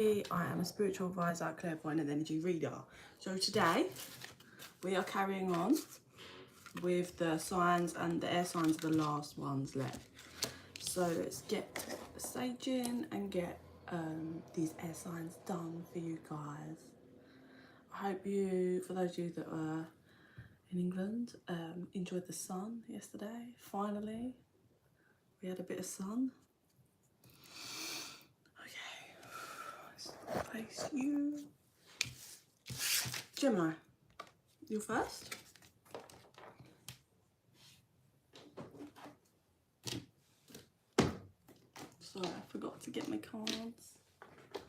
I am a spiritual advisor, clairvoyant and energy reader. So today we are carrying on with the signs, and the air signs are the last ones left. So let's get the sage in and get these air signs done for you guys. I hope you, for those of you that are in England, enjoyed the sun yesterday. Finally, we had a bit of sun. Place you. Gemini, you first. Sorry, I forgot to get my cards.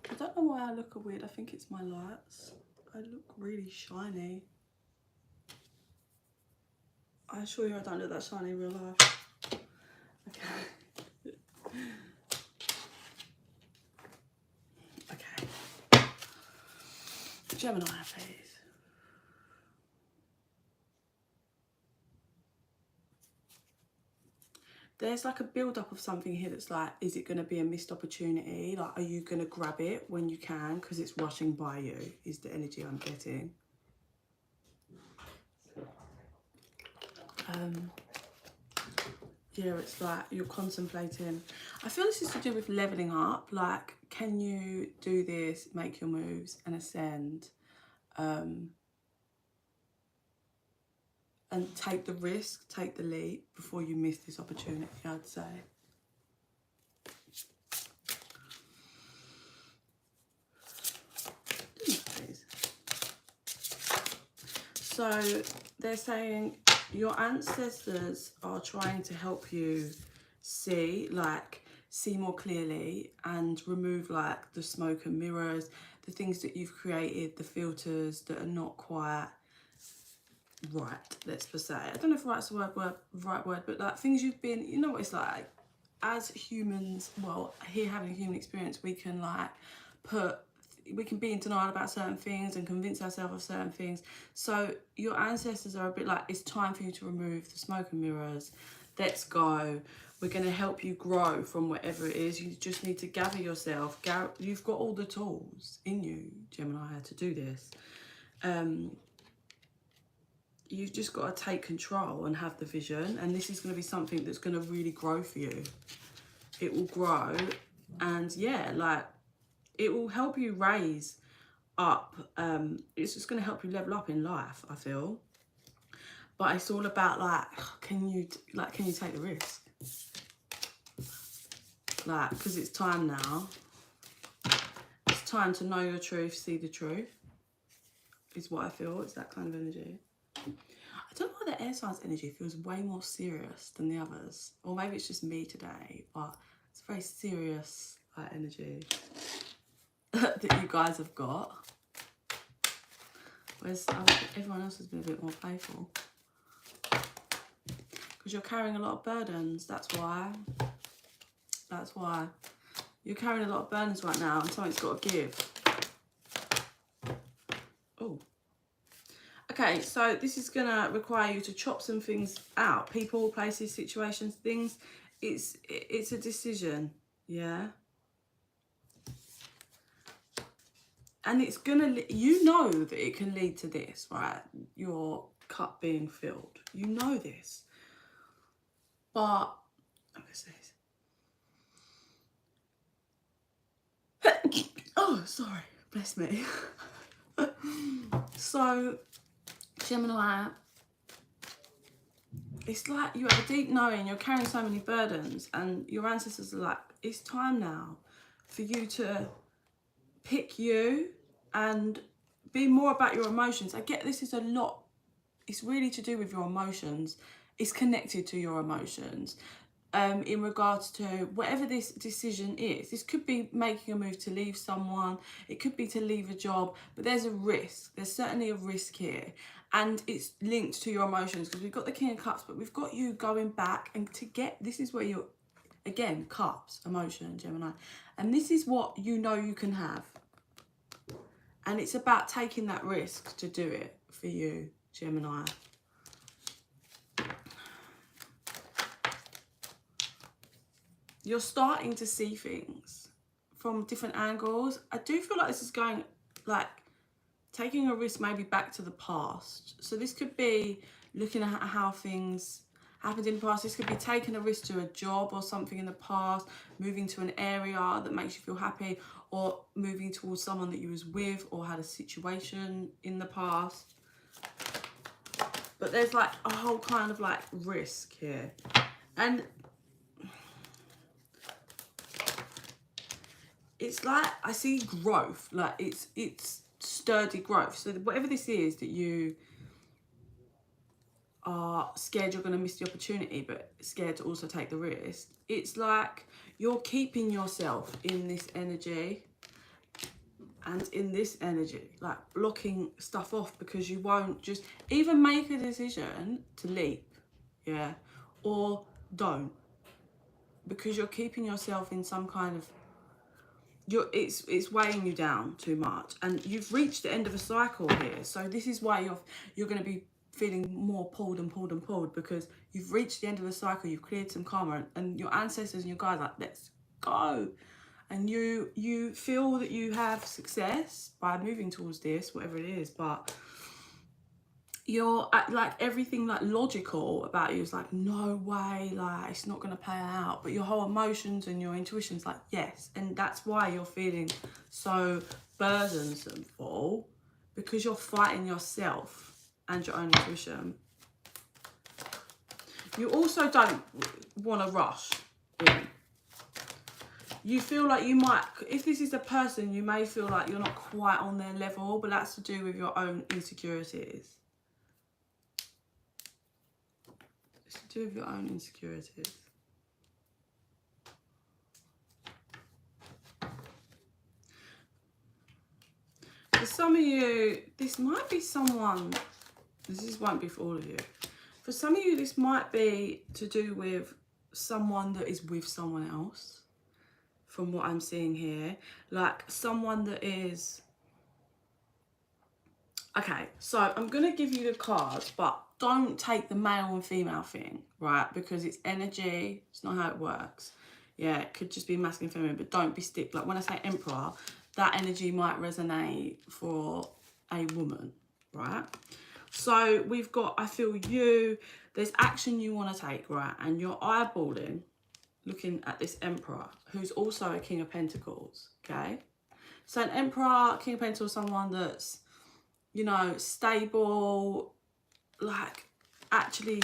I don't know why I look weird. I think it's my lights. I look really shiny. I assure you I don't look that shiny in real life. Okay. Okay. Gemini, please. There's like a build-up of something here that's like, is it going to be a missed opportunity? Like, are you going to grab it when you can because it's rushing by you, is the energy I'm getting. Yeah, it's like you're contemplating. I feel this is to do with leveling up. Like, can you do this, make your moves and ascend? And take the risk, take the leap before you miss this opportunity, I'd say. So they're saying your ancestors are trying to help you see more clearly and remove like the smoke and mirrors, the things that you've created, the filters that are not quite right, let's just say. I don't know if right's the right word, but like things you've been, you know what it's like, as humans, well, here having a human experience, we can like we can be in denial about certain things and convince ourselves of certain things. So your ancestors are a bit like, it's time for you to remove the smoke and mirrors. Let's go. We're going to help you grow from whatever it is. You just need to gather yourself. You've got all the tools in you, Gemini, to do this. You've just got to take control and have the vision. And this is going to be something that's going to really grow for you. It will grow. And yeah, like, it will help you raise up. It's just going to help you level up in life, I feel. But it's all about like, can you take the risk? Like, because it's time now. It's time to know your truth, see the truth. Is what I feel. It's that kind of energy. I don't know why the air signs energy feels way more serious than the others. Or maybe it's just me today, but it's very serious energy that you guys have got. Whereas everyone else has been a bit more playful. Because you're carrying a lot of burdens, that's why. That's why. You're carrying a lot of burdens right now and something's got to give. Oh. Okay, so this is going to require you to chop some things out. People, places, situations, things. It's a decision, yeah? And it's going to, you know that it can lead to this, right? Your cup being filled. You know this. But, I'm going to say this. Oh, sorry. Bless me. So, Gemini, it's like you have a deep knowing, you're carrying so many burdens, and your ancestors are like, it's time now for you to pick you and be more about your emotions. I get this is a lot, it's really to do with your emotions. It's connected to your emotions. In regards to whatever this decision is. This could be making a move to leave someone. It could be to leave a job. But there's a risk. There's certainly a risk here. And it's linked to your emotions. Because we've got the King of Cups, but we've got you going back. And to get, this is where you're, again, cups, emotion, Gemini. And this is what you know you can have. And it's about taking that risk to do it for you, Gemini. You're starting to see things from different angles. I do feel like this is going, like, taking a risk maybe back to the past. So this could be looking at how things happened in the past. This could be taking a risk to a job or something in the past, moving to an area that makes you feel happy, or moving towards someone that you was with or had a situation in the past. But there's like a whole kind of like risk here. And it's like, I see growth, like it's sturdy growth. So whatever this is that you are scared you're going to miss the opportunity, but scared to also take the risk, it's like you're keeping yourself in this energy and in this energy, like blocking stuff off, because you won't just even make a decision to leap, yeah, or don't, because you're keeping yourself in some kind of, it's weighing you down too much, and you've reached the end of a cycle here. So this is why you're going to be feeling more pulled and pulled and pulled, because you've reached the end of the cycle, you've cleared some karma, and your ancestors and your guides are like, let's go. And you feel that you have success by moving towards this, whatever it is, but you're like, everything like logical about you is like, no way, like it's not going to play out. But your whole emotions and your intuition's like, yes. And that's why you're feeling so burdensome, full, because you're fighting yourself and your own intuition. You also don't want to rush in. You feel like you might, if this is a person, you may feel like you're not quite on their level, but that's to do with your own insecurities. It's to do with your own insecurities. For some of you, this might be someone, this won't be for all of you. For some of you, this might be to do with someone that is with someone else. From what I'm seeing here, like someone that is, okay, so I'm going to give you the cards, but don't take the male and female thing, right? Because it's energy, it's not how it works. Yeah, it could just be masculine, feminine, but don't be stick. Like when I say emperor, that energy might resonate for a woman, right? So we've got, I feel you, there's action you want to take, right? And you're eyeballing, looking at this emperor, who's also a king of pentacles, okay? So an emperor, king of pentacles, someone that's, you know, stable, like actually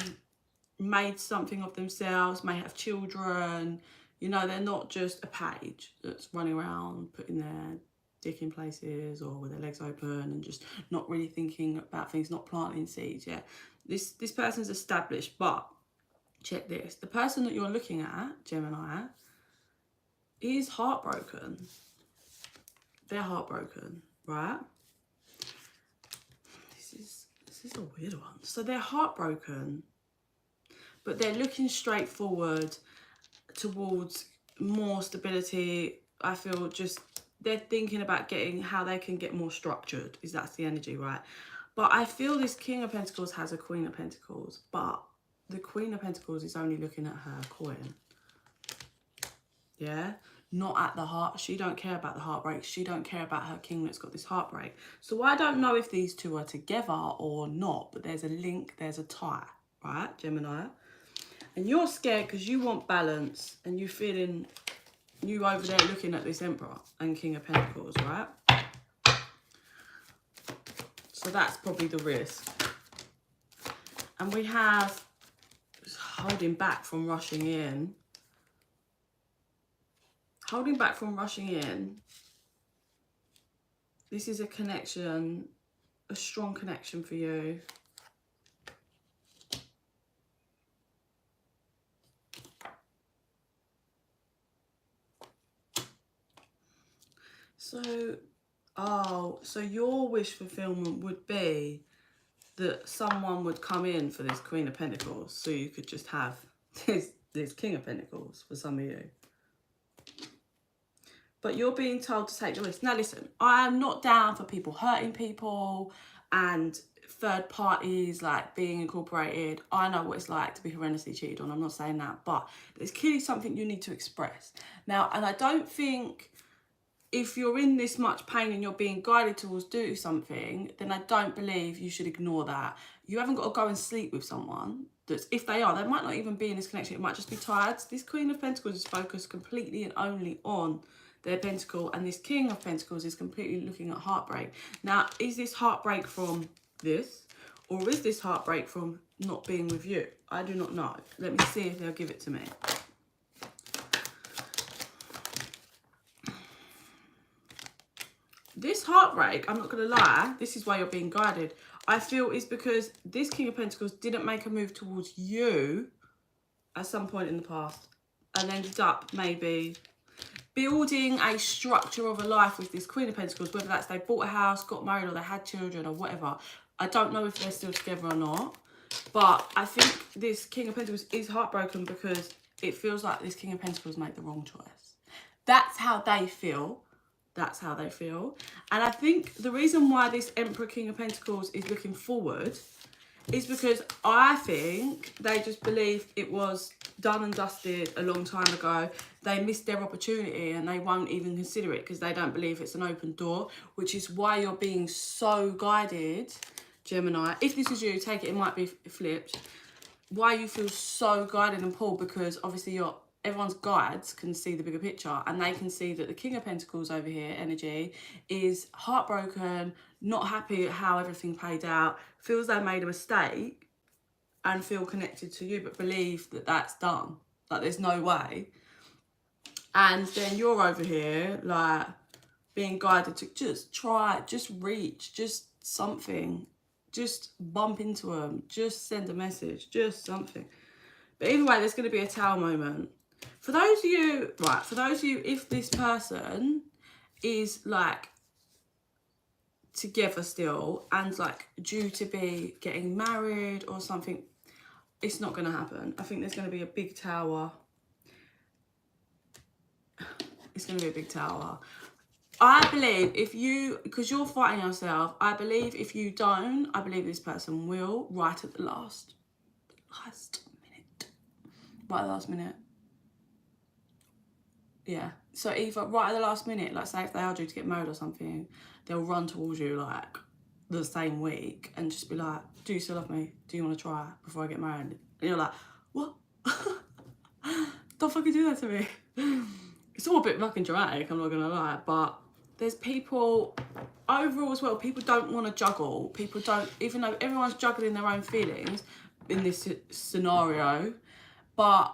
made something of themselves, may have children, you know, they're not just a page that's running around putting their dick in places or with their legs open and just not really thinking about things, not planting seeds, yeah? This person's established, but check this. The person that you're looking at, Gemini, is heartbroken. They're heartbroken, right? This is a weird one. So they're heartbroken, but they're looking straight forward towards more stability. I feel just they're thinking about getting how they can get more structured. That's the energy, right? But I feel this King of Pentacles has a Queen of Pentacles, but the Queen of Pentacles is only looking at her coin. Yeah? Not at the heart. She don't care about the heartbreak. She don't care about her king that's got this heartbreak. So I don't know if these two are together or not, but there's a link, there's a tie, right, Gemini? And you're scared because you want balance and you're feeling, you over there looking at this Emperor and King of Pentacles, right? So that's probably the risk. And we have holding back from rushing in. Holding back from rushing in. This is a connection, a strong connection for you. So your wish fulfillment would be that someone would come in for this Queen of Pentacles, so you could just have this King of Pentacles for some of you. But you're being told to take the risk. Now listen, I'm not down for people hurting people and third parties like being incorporated. I know what it's like to be horrendously cheated on. I'm not saying that, but there's clearly something you need to express. Now, and I don't think if you're in this much pain and you're being guided towards do something, then I don't believe you should ignore that. You haven't got to go and sleep with someone. That's, if they are, they might not even be in this connection. It might just be tired. This Queen of Pentacles is focused completely and only on their pentacle, and this King of Pentacles is completely looking at heartbreak. Now, is this heartbreak from this, or is this heartbreak from not being with you? I do not know. Let me see if they'll give it to me. This heartbreak, I'm not going to lie, this is why you're being guided. I feel is because this King of Pentacles didn't make a move towards you at some point in the past and ended up maybe building a structure of a life with this Queen of Pentacles, whether that's they bought a house, got married, or they had children or whatever. I don't know if they're still together or not, but I think this King of Pentacles is heartbroken because it feels like this King of Pentacles made the wrong choice. That's how they feel. That's how they feel. And I think the reason why this Emperor King of Pentacles is looking forward is because I think they just believe it was done and dusted a long time ago. They missed their opportunity and they won't even consider it because they don't believe it's an open door, which is why you're being so guided, Gemini. If this is you, take it, it might be flipped. Why you feel so guided and pulled, because obviously everyone's guides can see the bigger picture and they can see that the King of Pentacles over here, energy, is heartbroken, not happy at how everything played out, feels they made a mistake and feel connected to you, but believe that that's done. Like, there's no way. And then you're over here, like, being guided to just try, just reach, just something. Just bump into them, just send a message, just something. But either way, there's going to be a Tower moment. For those of you, right, for those of you, if this person is like together still and like due to be getting married or something, it's not going to happen. I think there's going to be a big Tower. It's going to be a big Tower. I believe if you, because you're fighting yourself, I believe if you don't, I believe this person will right at the last minute. Right at the last minute. Yeah. So either right at the last minute, like say if they are due to get married or something, they'll run towards you like the same week and just be like, do you still love me? Do you want to try before I get married? And you're like, what? Don't fucking do that to me. It's all a bit fucking dramatic, I'm not going to lie, but there's people, overall as well, people don't want to juggle. People don't, even though everyone's juggling their own feelings in this scenario, but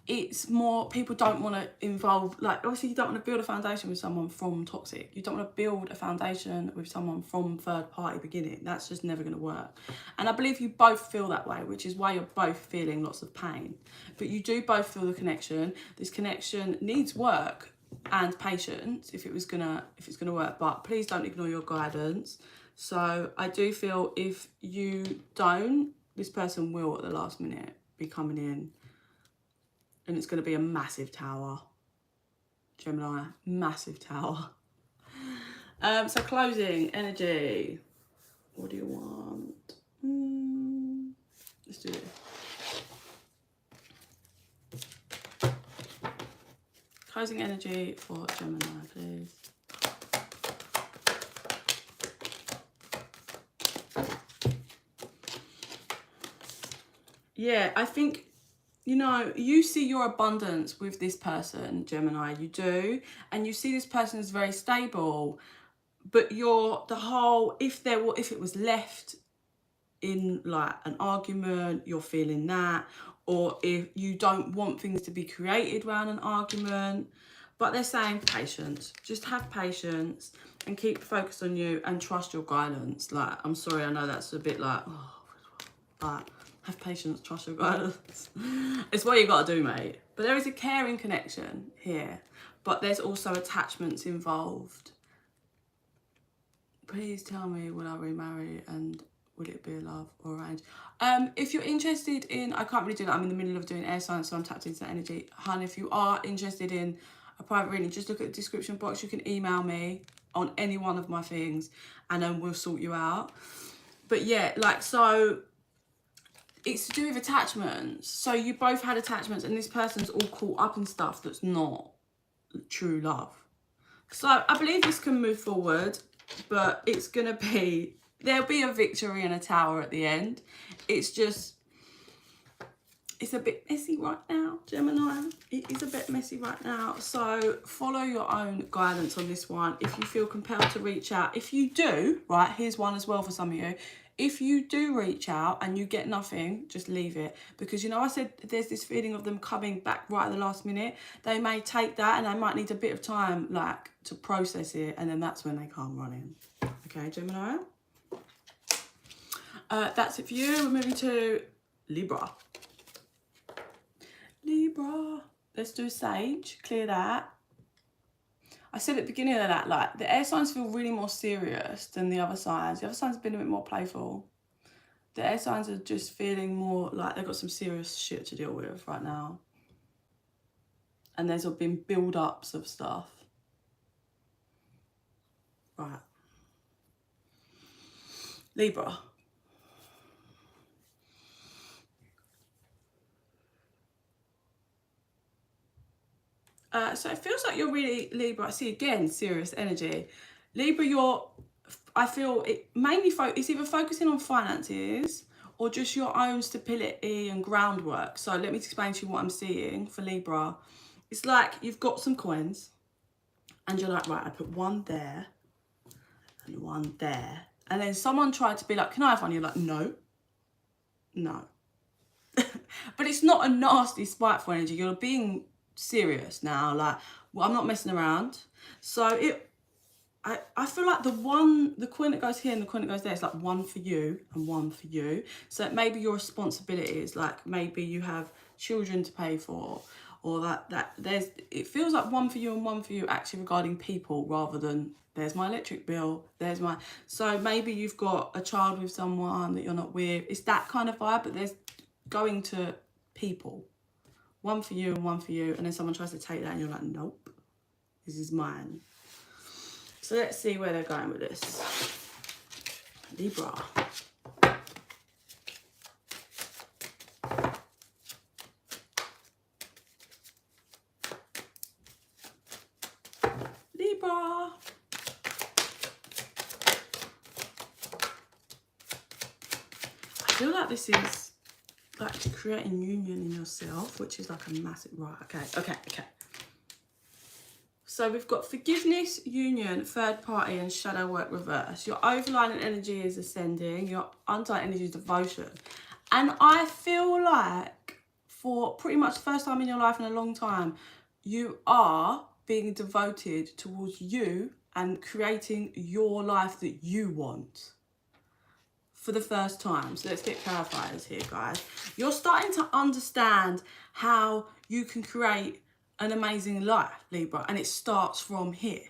it's more, people don't want to involve, like, obviously you don't want to build a foundation with someone from toxic. You don't want to build a foundation with someone from third party beginning. That's just never going to work. And I believe you both feel that way, which is why you're both feeling lots of pain. But you do both feel the connection. This connection needs work and patience if it's gonna work, but please don't ignore your guidance. So I do feel if you don't, this person will at the last minute be coming in and it's going to be a massive Tower, Gemini, massive Tower. So closing energy, what do you want? Let's do it. Closing energy for Gemini, please. Yeah, I think, you know, you see your abundance with this person, Gemini, you do. And you see this person as very stable. But you're the whole, if it was left in like an argument, you're feeling that. Or if you don't want things to be created around an argument. But they're saying patience. Just have patience and keep focused on you and trust your guidance. Like, I'm sorry, I know that's a bit like, oh, but have patience, trust your guidance. It's what you got to do, mate. But there is a caring connection here. But there's also attachments involved. Please tell me, will I remarry and will it be a love or arrange? If you're interested in, I can't really do that, I'm in the middle of doing air signs, so I'm tapped into that energy. Hun, if you are interested in a private reading, just look at the description box. You can email me on any one of my things and then we'll sort you out. But yeah, like, so it's to do with attachments. So you both had attachments and this person's all caught up in stuff that's not. true love. So I believe this can move forward, but it's going to be, there'll be a victory and a tower at the end. It's just, it's a bit messy right now, Gemini. It is a bit messy right now. So follow your own guidance on this one. If you feel compelled to reach out, if you do, right, here's one as well for some of you. If you do reach out and you get nothing, just leave it. Because, you know, I said there's this feeling of them coming back right at the last minute. They may take that and they might need a bit of time, like, to process it. And then that's when they come running. Okay, Gemini? That's it for you. We're moving to Libra. Libra. Let's do Sage. Clear that. I said at the beginning of that, like, the air signs feel really more serious than the other signs. The other signs have been a bit more playful. The air signs are just feeling more like they've got some serious shit to deal with right now. And there's been build-ups of stuff. Right. Libra. So it feels like you're really, Libra, I see again, serious energy. Libra, I feel it mainly, it's either focusing on finances or just your own stability and groundwork. So let me explain to you what I'm seeing for Libra. It's like you've got some coins and you're like, right, I put one there and one there. And then someone tried to be like, can I have one? You're like, no, no. But it's not a nasty, spiteful energy. You're being serious now, like, well, I'm not messing around. So I feel like the coin that goes here and the coin that goes there, it's like one for you and one for you. So maybe your responsibilities, like maybe you have children to pay for, or that it feels like one for you and one for you actually regarding people rather than there's my electric bill, so maybe you've got a child with someone that you're not with. It's that kind of vibe, but there's going to people. One for you and one for you, and then someone tries to take that and you're like, nope, this is mine. So let's see where they're going with this. Libra. Libra. I feel like this is like creating union in yourself, which is like a massive, right, okay. So we've got forgiveness, union, third party, and shadow work reverse. Your overlying energy is ascending, your untitled energy is devotion. And I feel like for pretty much the first time in your life in a long time, you are being devoted towards you and creating your life that you want. For the first time. So let's get clarifiers here, guys. You're starting to understand how you can create an amazing life, Libra, and it starts from here.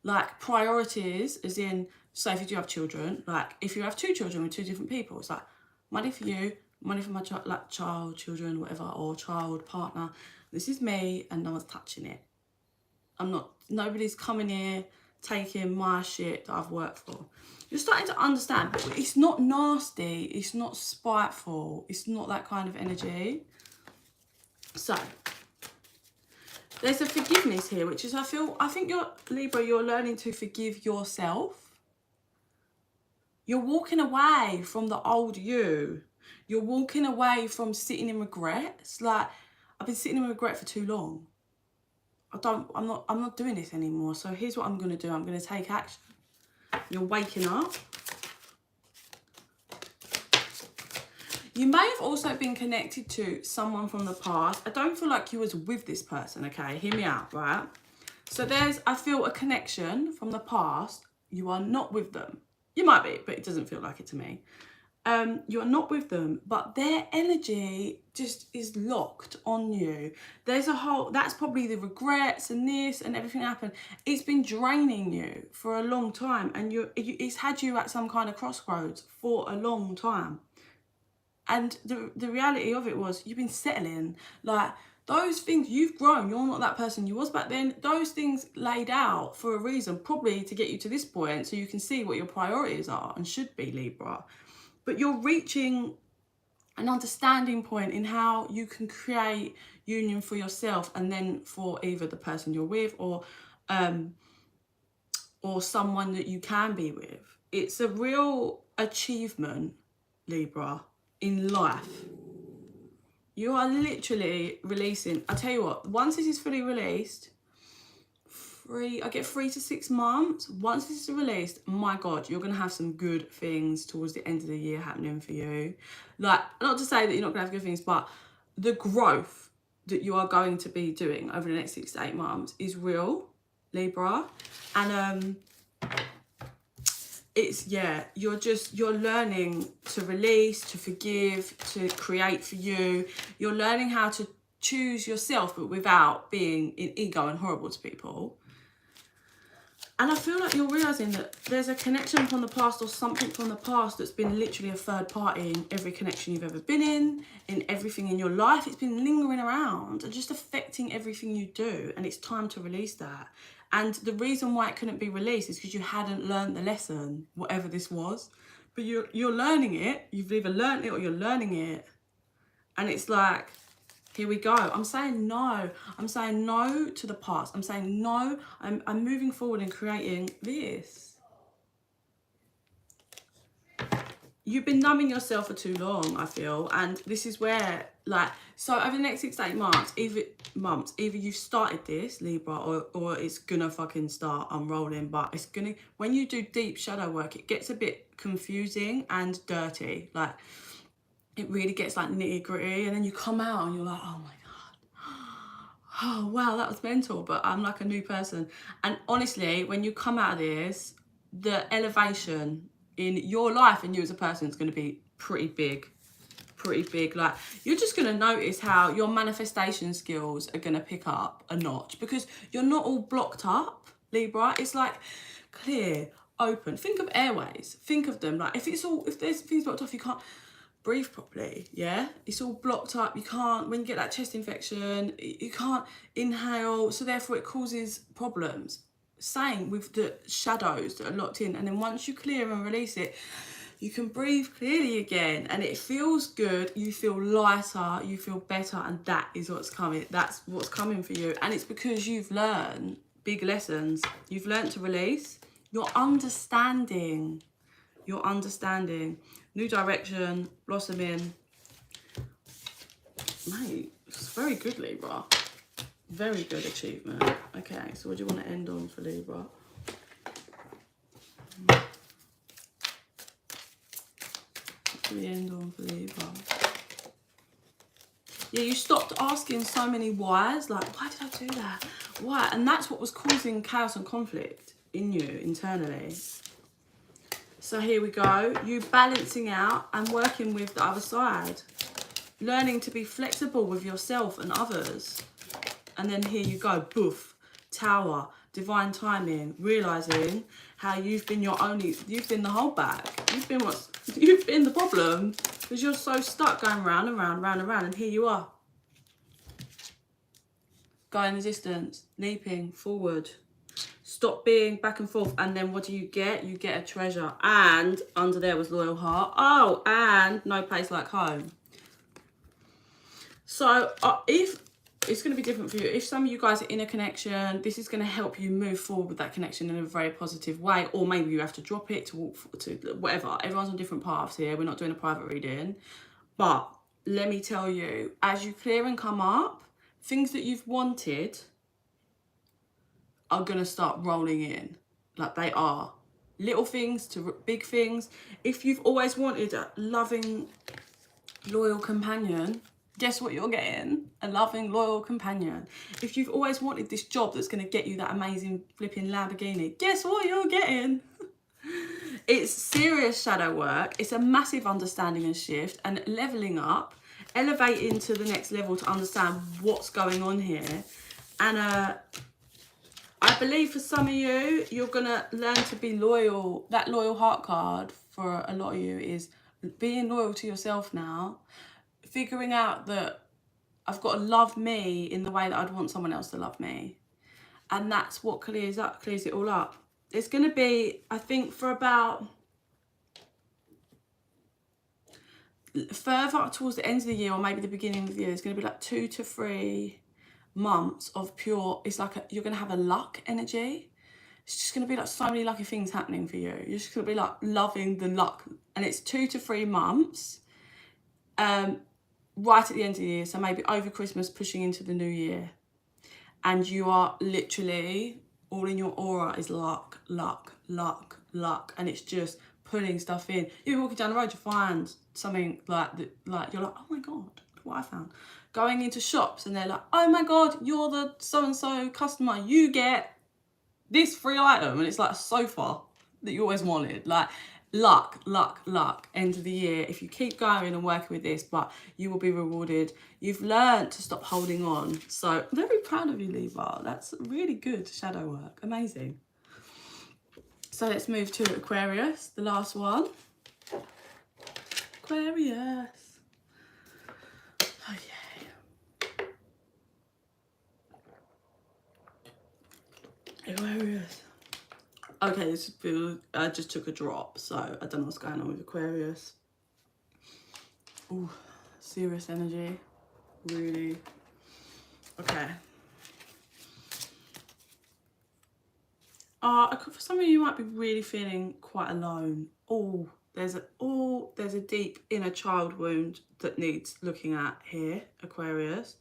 Like priorities, as in, say if you do have children, like if you have two children with two different people, it's like money for you, money for my child, children, whatever, or child, partner. This is me and no one's touching it. Nobody's coming here taking my shit that I've worked for. You're starting to understand, but it's not nasty, it's not spiteful, it's not that kind of energy. So there's a forgiveness here, which is I think you're Libra, you're learning to forgive yourself. You're walking away from the old you. You're walking away from sitting in regrets. Like, I've been sitting in regret for too long. I'm not doing this anymore. So here's what I'm going to do. I'm going to take action. You're waking up. You may have also been connected to someone from the past. I don't feel like you was with this person, okay? Hear me out, right? So I feel a connection from the past. You are not with them. You might be, but it doesn't feel like it to me. You're not with them, but their energy just is locked on you. That's probably the regrets and this and everything happened. It's been draining you for a long time, and it's had you at some kind of crossroads for a long time. And the reality of it was you've been settling. Like, those things, you've grown. You're not that person you was back then. Those things laid out for a reason, probably to get you to this point so you can see what your priorities are and should be, Libra. But you're reaching an understanding point in how you can create union for yourself and then for either the person you're with or someone that you can be with. It's a real achievement, Libra, in life. You are literally releasing. I tell you what, once this is fully released, I get 3 to 6 months. Once this is released, my God, you're going to have some good things towards the end of the year happening for you. Like, not to say that you're not going to have good things, but the growth that you are going to be doing over the next 6 to 8 months is real, Libra. And it's, yeah, you're learning to release, to forgive, to create for you. You're learning how to choose yourself, but without being in ego and horrible to people. And I feel like you're realising that there's a connection from the past or something from the past that's been literally a third party in every connection you've ever been in everything in your life. It's been lingering around and just affecting everything you do. And it's time to release that. And the reason why it couldn't be released is because you hadn't learned the lesson, whatever this was. But you're learning it. You've either learned it or you're learning it. And it's like, here we go. I'm saying no. I'm saying no to the past. I'm saying no. I'm moving forward and creating this. You've been numbing yourself for too long, I feel. And this is where, like, so over the next 6 to 8 months, either you've started this, Libra, or it's gonna fucking start unrolling. But it's gonna, when you do deep shadow work, it gets a bit confusing and dirty. Like, it really gets like nitty gritty, and then you come out and you're like, oh my God, oh wow, that was mental, but I'm like a new person. And honestly, when you come out of this, the elevation in your life and you as a person is going to be pretty big. Like, you're just going to notice how your manifestation skills are going to pick up a notch, because you're not all blocked up, Libra. It's like clear, open. Think of airways. Think of them like, if there's things blocked off, you can't breathe properly. Yeah, it's all blocked up. You can't, when you get that chest infection, you can't inhale, so therefore it causes problems. Same with the shadows that are locked in. And then once you clear and release it, you can breathe clearly again, and it feels good. You feel lighter, you feel better, and that is what's coming. That's what's coming for you. And it's because you've learned big lessons. You've learned to release. You're understanding. New direction, blossoming. Mate, it's very good, Libra. Very good achievement. Okay, so what do you want to end on for Libra? What do we end on for Libra? Yeah, you stopped asking so many whys. Like, why did I do that? Why? And that's what was causing chaos and conflict in you internally. So here we go. You balancing out and working with the other side. Learning to be flexible with yourself and others. And then here you go. Boof. Tower. Divine timing. Realising how you've been the holdback. You've been the problem. Because you're so stuck going round and round, round and round. And here you are. Going the distance. Leaping forward. Stop being back and forth. And then what do you get? You get a treasure. And under there was loyal heart. Oh, and no place like home. So if it's going to be different for you, if some of you guys are in a connection, this is going to help you move forward with that connection in a very positive way. Or maybe you have to drop it to walk to whatever. Everyone's on different paths here. We're not doing a private reading. But let me tell you, as you clear and come up, things that you've wanted are going to start rolling in. Like, they are. Little things to big things. If you've always wanted a loving, loyal companion, guess what you're getting? A loving, loyal companion. If you've always wanted this job that's going to get you that amazing flipping Lamborghini, guess what you're getting? It's serious shadow work. It's a massive understanding and shift and leveling up, elevating to the next level to understand what's going on here. And I believe for some of you, you're going to learn to be loyal. That loyal heart card for a lot of you is being loyal to yourself now. Figuring out that I've got to love me in the way that I'd want someone else to love me. And that's what clears it all up. It's going to be, I think, for about further towards the end of the year, or maybe the beginning of the year, there's going to be like 2 to 3 months of pure, it's like you're going to have a luck energy. It's just going to be like so many lucky things happening for you. You're just going to be like loving the luck. And it's 2 to 3 months, right at the end of the year. So maybe over Christmas, pushing into the new year. And you are literally, all in your aura is luck, luck, luck, luck. And it's just pulling stuff in. You're walking down the road, you find something like you're like, oh my God, look what I found. Going into shops and they're like, oh my God, you're the so-and-so customer, you get this free item. And it's like a sofa that you always wanted. Like luck, luck, luck. End of the year, if you keep going and working with this, but you will be rewarded. You've learned to stop holding on. So I'm very proud of you, Libra. That's really good shadow work. Amazing. So let's move to Aquarius, the last one. Aquarius. Okay. Aquarius. Okay, this feels, I just took a drop, so I don't know what's going on with Aquarius. Ooh, serious energy. Really. Okay. For some of you, you might be really feeling quite alone. There's a deep inner child wound that needs looking at here, Aquarius.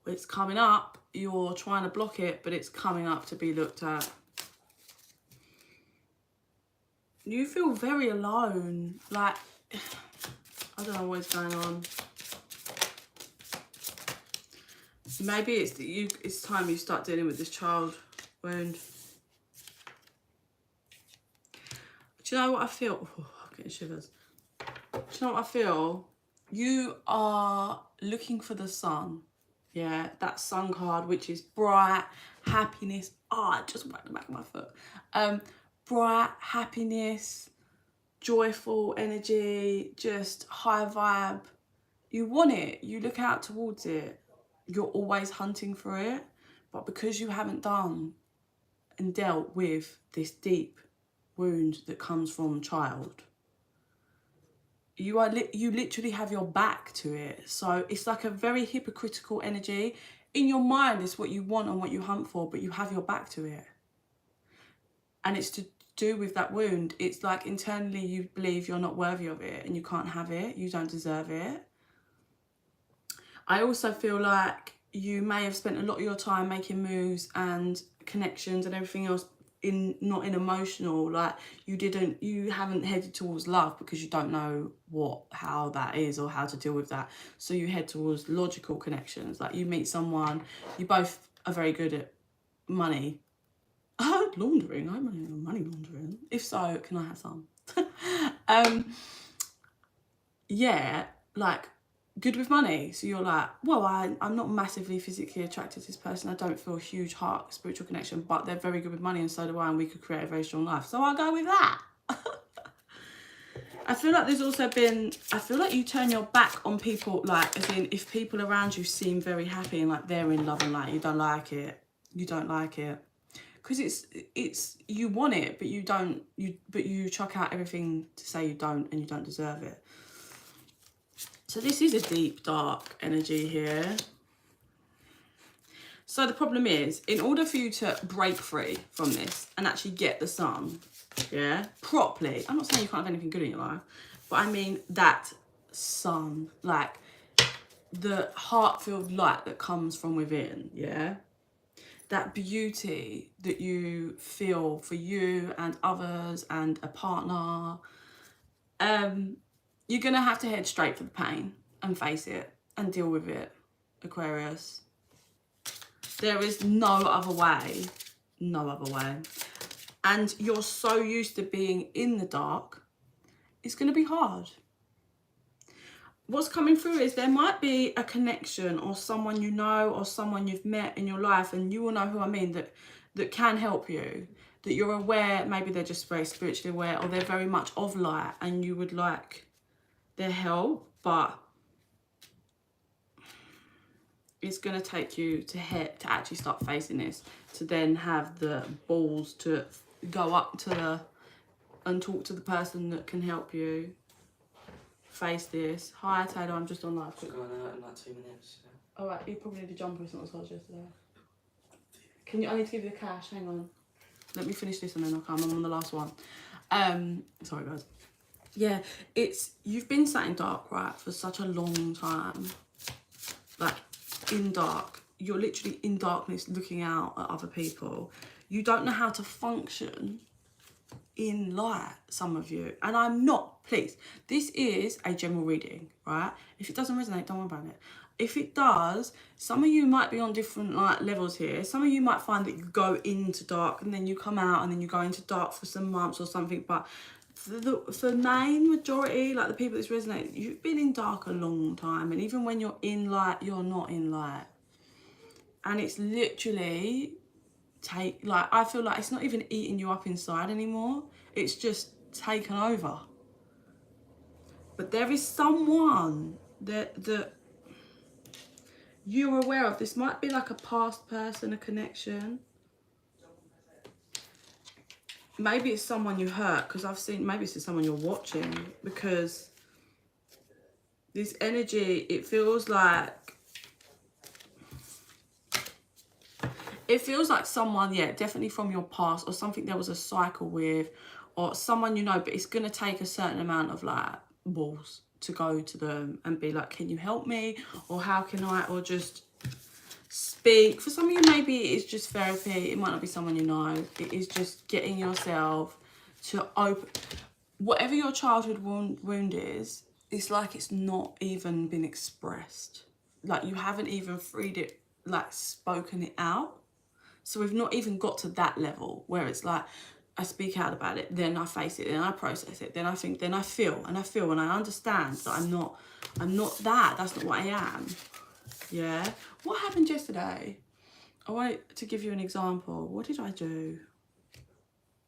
It's coming up. You're trying to block it, but it's coming up to be looked at. You feel very alone. Like, I don't know what's going on. Maybe it's time you start dealing with this child wound. Do you know what I feel? Oh, I'm getting shivers. Do you know what I feel? You are looking for the sun. Yeah, that sun card, which is bright, happiness. I just whacked the back of my foot. Bright, happiness, joyful energy, just high vibe. You want it. You look out towards it. You're always hunting for it. But because you haven't done and dealt with this deep wound that comes from child, you literally have your back to it. So it's like a very hypocritical energy. In your mind, it's what you want and what you hunt for, but you have your back to it. And it's to do with that wound. It's like internally you believe you're not worthy of it and you can't have it. You don't deserve it. I also feel like you may have spent a lot of your time making moves and connections and everything else not in emotional, like you haven't headed towards love because you don't know how that is or how to deal with that. So you head towards logical connections. Like you meet someone, you both are very good at money. Laundering, I'm money laundering. If so, can I have some? Yeah, like good with money. So you're like, well, I'm not massively physically attracted to this person. I don't feel a huge heart spiritual connection, but they're very good with money and so do I, and we could create a very strong life. So I'll go with that. I feel like there's also been, I feel like you turn your back on people, like as in if people around you seem very happy and like they're in love and like you don't like it. Because it's you want it, but you chuck out everything to say you don't and you don't deserve it. So this is a deep, dark energy here. So the problem is, in order for you to break free from this and actually get the sun, yeah, properly, I'm not saying you can't have anything good in your life, but I mean that sun, like the heart-filled light that comes from within, yeah? That beauty that you feel for you and others and a partner, you're going to have to head straight for the pain and face it and deal with it, Aquarius. There is no other way. No other way. And you're so used to being in the dark, it's going to be hard. What's coming through is there might be a connection or someone you know or someone you've met in your life, and you will know who I mean, that can help you, that you're aware, maybe they're just very spiritually aware or they're very much of light and you would like their help, but it's going to take you to actually start facing this, to then have the balls to go up to and talk to the person that can help you. face this. Hi Taylor, I'm just on live. I'm going out in like 2 minutes. Yeah. Alright, you probably need a jumper, it's not as hot as yesterday. Can you, I need to give you the cash, hang on. Let me finish this and then I'll come, I'm on the last one. Sorry guys. Yeah, you've been sat in dark, right, for such a long time. Like, in dark. You're literally in darkness looking out at other people. You don't know how to function in light, some of you. And I'm not, please. This is a general reading, right? If it doesn't resonate, don't worry about it. If it does, some of you might be on different like levels here. Some of you might find that you go into dark and then you come out and then you go into dark for some months or something. But for the main majority, like the people that's resonating, you've been in dark a long time. And even when you're in light, you're not in light. And it's literally I feel like it's not even eating you up inside anymore. It's just taken over. But there is someone that you're aware of. This might be like a past person, a connection. Maybe it's someone you hurt, because I've seen, maybe it's someone you're watching, because this energy, it feels like someone, yeah, definitely from your past, or something there was a cycle with, or someone you know, but it's going to take a certain amount of like balls to go to them and be like, can you help me? Or how can I, or just speak. For some of you, maybe it's just therapy. It might not be someone you know. It is just getting yourself to open, whatever your childhood wound is, it's like it's not even been expressed. Like you haven't even freed it, like spoken it out. So we've not even got to that level where it's like, I speak out about it, then I face it, then I process it, then I think, then I feel, and I understand that I'm not that. That's not what I am. Yeah. What happened yesterday? I want to give you an example. What did I do?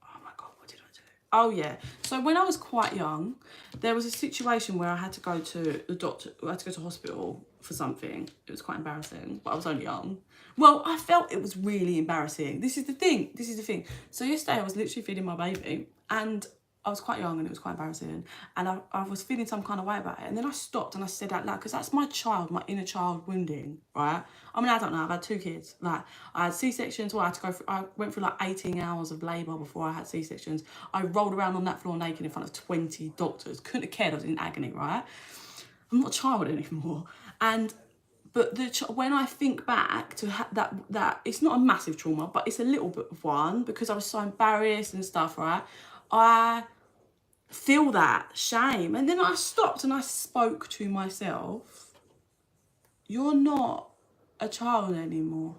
Oh my God, what did I do? Oh yeah. So when I was quite young, there was a situation where I had to go to the doctor, I had to go to hospital for something. It was quite embarrassing, but I was only young. Well, I felt it was really embarrassing. This is the thing. So yesterday I was literally feeding my baby and I was quite young and it was quite embarrassing. And I was feeling some kind of way about it. And then I stopped and I said out loud, because that's my child, my inner child wounding, right? I'm an adult now, I've had 2 kids. Like, I had C-sections, well, I went through like 18 hours of labour before I had C-sections. I rolled around on that floor naked in front of 20 doctors. Couldn't have cared, I was in agony, right? I'm not a child anymore. But when I think back to that, it's not a massive trauma, but it's a little bit of one, because I was so embarrassed and stuff, right? I feel that shame. And then I stopped and I spoke to myself. You're not a child anymore.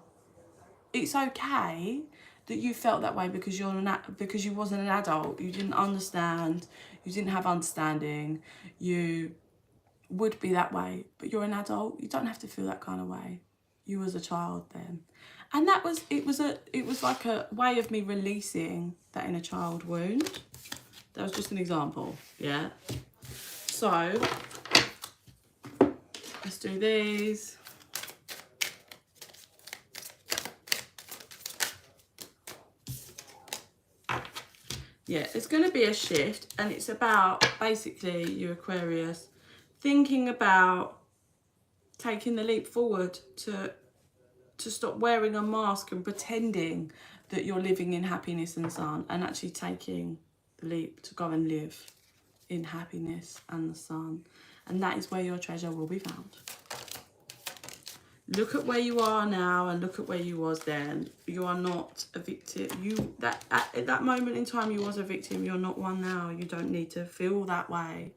It's okay that you felt that way, because because you wasn't an adult. You didn't understand. You didn't have understanding. You would be that way, but you're an adult. You don't have to feel that kind of way. You was a child then. And it was like a way of me releasing that inner child wound. That was just an example, yeah? So, let's do these. Yeah, it's going to be a shift, and it's about, basically, you Aquarius, thinking about taking the leap forward to stop wearing a mask and pretending that you're living in happiness and sun, and actually taking the leap to go and live in happiness and the sun. And that is where your treasure will be found. Look at where you are now and look at where you was then. You are not a victim. At that moment in time you was a victim. You're not one now. You don't need to feel that way.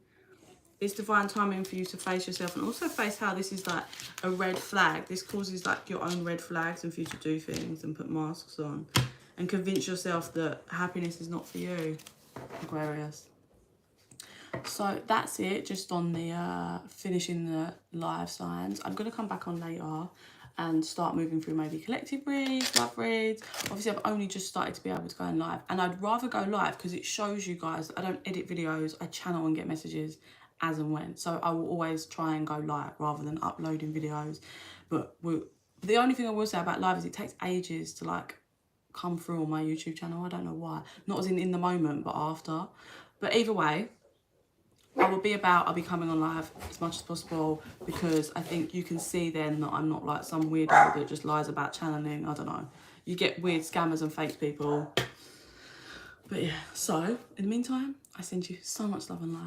It's divine timing for you to face yourself, and also face how this is like a red flag. This causes like your own red flags, and for you to do things and put masks on and convince yourself that happiness is not for you, Aquarius. So that's it, just on the finishing the live signs. I'm going to come back on later and start moving through maybe collective reads, love reads. Obviously, I've only just started to be able to go in live, and I'd rather go live because it shows you guys that I don't edit videos. I channel and get messages as and when. So I will always try and go live rather than uploading videos. But the only thing I will say about live is it takes ages to like come through on my YouTube channel. I don't know why. Not as in the moment, but after. But either way, I'll be coming on live as much as possible, because I think you can see then that I'm not like some weirdo that just lies about channeling. I don't know. You get weird scammers and fake people. But yeah, so in the meantime, I send you so much love and light.